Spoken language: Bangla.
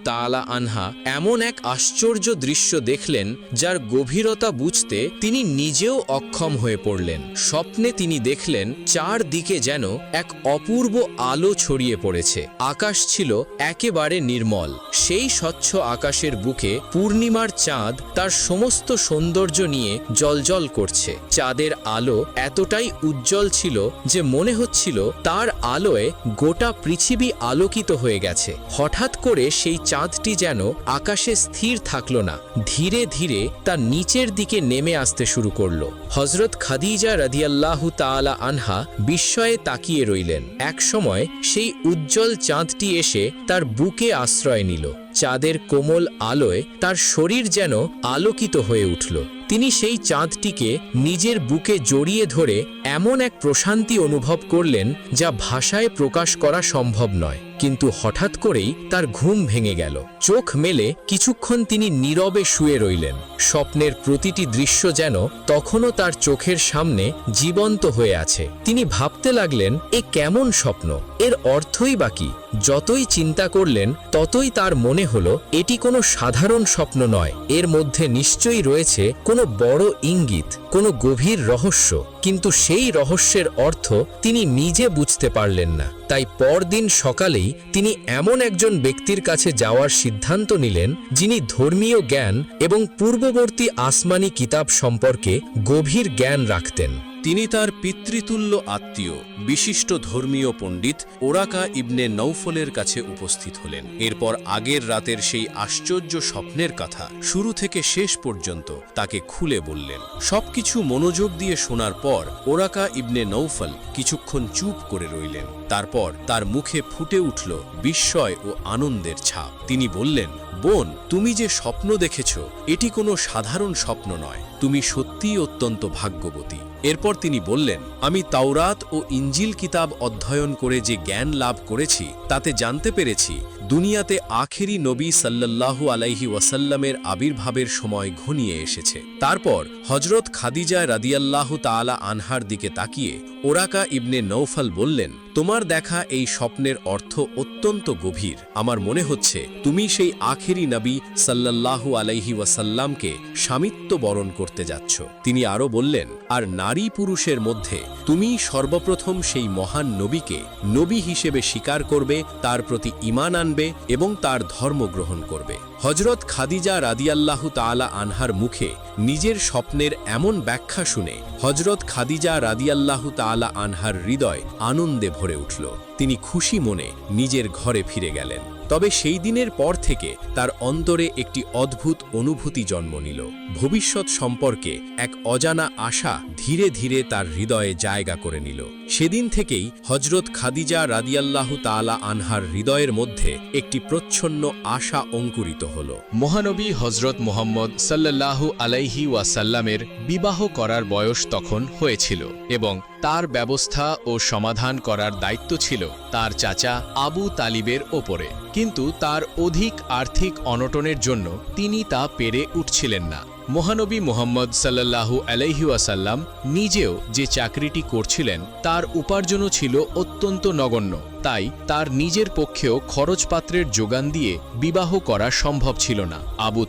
তাআলা আনহা এমন এক আশ্চর্য দৃশ্য দেখলেন যার গভীরতা বুঝতে তিনি নিজেও অক্ষম হয়ে পড়লেন। স্বপ্নে তিনি দেখলেন চারদিকে যেন এক অপূর্ব আলো ছড়িয়ে পড়েছে। আকাশ ছিল একেবারে নির্মল। সেই স্বচ্ছ আকাশের বুকে পূর্ণিমার চাঁদ তার সমস্ত সৌন্দর্য নিয়ে জ্বলজ্বল করছে। চাঁদের আলো এতটাই উজ্জ্বল ছিল যে মনে হচ্ছিল তার আলোয় গোটা পৃথিবী আলোকিত হয়ে গেছে। হঠাৎ করে সেই চাঁদটি যেন আকাশে স্থির থাকল না, ধীরে ধীরে তার নিচের দিকে নেমে আসতে শুরু করল। হযরত খাদিজা রাদিয়াল্লাহু তাআলা আনহা বিস্ময়ে তাকিয়ে রইলেন। একসময় সেই উজ্জ্বল চাঁদটি এসে তার বুকে আশ্রয় নিল। চাঁদের কোমল আলোয় তার শরীর যেন আলোকিত হয়ে উঠল। তিনি সেই চাঁদটিকে নিজের বুকে জড়িয়ে ধরে এমন এক প্রশান্তি অনুভব করলেন যা ভাষায় প্রকাশ করা সম্ভব নয়। কিন্তু হঠাৎ করেই তার ঘুম ভেঙে গেল। চোখ মেলে কিছুক্ষণ তিনি নীরবে শুয়ে রইলেন। স্বপ্নের প্রতিটি দৃশ্য যেন তখনও তার চোখের সামনে জীবন্ত হয়ে আছে। তিনি ভাবতে লাগলেন, এ কেমন স্বপ্ন, এর অর্থই বা কি? যতই চিন্তা করলেন ততই তার মনে হলো এটি কোনো সাধারণ স্বপ্ন নয়, এর মধ্যে নিশ্চয়ই রয়েছে কোনো বড় ইঙ্গিত, কোনো গভীর রহস্য। কিন্তু সেই রহস্যের অর্থ তিনি নিজে বুঝতে পারলেন না। তাই পরদিন সকালেই তিনি এমন একজন ব্যক্তির কাছে যাওয়ার সিদ্ধান্ত নিলেন যিনি ধর্মীয় জ্ঞান এবং পূর্ববর্তী আসমানি কিতাব সম্পর্কে গভীর জ্ঞান রাখতেন। তিনি তার পিতৃতুল্য আত্মীয় বিশিষ্ট ধর্মীয় পণ্ডিত ওরাকা ইবনে নৌফলের কাছে উপস্থিত হলেন। এরপর আগের রাতের সেই আশ্চর্য স্বপ্নের কথা শুরু থেকে শেষ পর্যন্ত তাকে খুলে বললেন। সবকিছু মনোযোগ দিয়ে শোনার পর ওরাকা ইবনে নৌফল কিছুক্ষণ চুপ করে রইলেন। তারপর তার মুখে ফুটে উঠল বিস্ময় ও আনন্দের ছাপ। তিনি বললেন, বোন, তুমি যে স্বপ্ন দেখেছ এটি কোনো সাধারণ স্বপ্ন নয়, তুমি সত্যিই অত্যন্ত ভাগ্যবতী। এরপর তিনি বললেন, আমি তাওরাত ও ইঞ্জিল কিতাব অধ্যয়ন করে যে জ্ঞান লাভ করেছি তাতে জানতে পেরেছি দুনিয়াতে আখেরি নবী সাল্লাল্লাহু আলাইহি ওয়াসাল্লামের আবির্ভাবের সময় ঘনিয়ে এসেছে। তারপর হযরত খাদিজা রাদিয়াল্লাহু তাআলা আনহার দিকে তাকিয়ে ওরাকা ইবনে নৌফল বললেন, তোমার দেখা এই স্বপ্নের অর্থ অত্যন্ত গভীর। আমার মনে হচ্ছে তুমি সেই আখেরি নবী সাল্লাল্লাহু আলাইহি ওয়াসাল্লামকে স্বামিত্ব বরণ করতে যাচ্ছ। তিনি আরও বললেন, আর নারী পুরুষের মধ্যে তুমি সর্বপ্রথম সেই মহান নবীকে নবী হিসেবে স্বীকার করবে, তার প্রতি ঈমান আনবে এবং তার ধর্ম গ্রহণ করবে। হযরত খাদিজা রাদিয়াল্লাহু তাআলা আনহার মুখে নিজের স্বপ্নের এমন ব্যাখ্যা শুনে হযরত খাদিজা রাদিয়াল্লাহু তাআলা আনহার হৃদয় আনন্দে ভরে উঠল। তিনি খুশি মনে নিজের ঘরে ফিরে গেলেন। তবে সেই দিনের পর থেকে তার অন্তরে একটি অদ্ভুত অনুভূতি জন্ম নিল। ভবিষ্যৎ সম্পর্কে এক অজানা আশা ধীরে ধীরে তার হৃদয়ে জায়গা করে নিল। সেদিন থেকেই হযরত খাদিজা রাদিয়াল্লাহু তাআলা আনহার হৃদয়ের মধ্যে একটি প্রচ্ছন্ন আশা অঙ্কুরিত হল। মহানবী হযরত মুহাম্মদ সাল্লাল্লাহু আলাইহি ওয়াসাল্লামের বিবাহ করার বয়স তখন হয়েছিল এবং তার ব্যবস্থা ও সমাধান করার দায়িত্ব ছিল তার চাচা আবু তালিবের ওপরে। কিন্তু তার অধিক আর্থিক অনটনের জন্য তিনি তা পেরে উঠছিলেন না। মহানবী মুহাম্মদ সাল্লাল্লাহু আলাইহি ওয়াসাল্লাম নিজেও যে চাকরিটি করছিলেন তার উপার্জনও ছিল অত্যন্ত নগণ্য। তাই তার নিজের পক্ষেও খরচপাত্রের যোগান দিয়ে বিবাহ করা সম্ভব ছিল না। আবু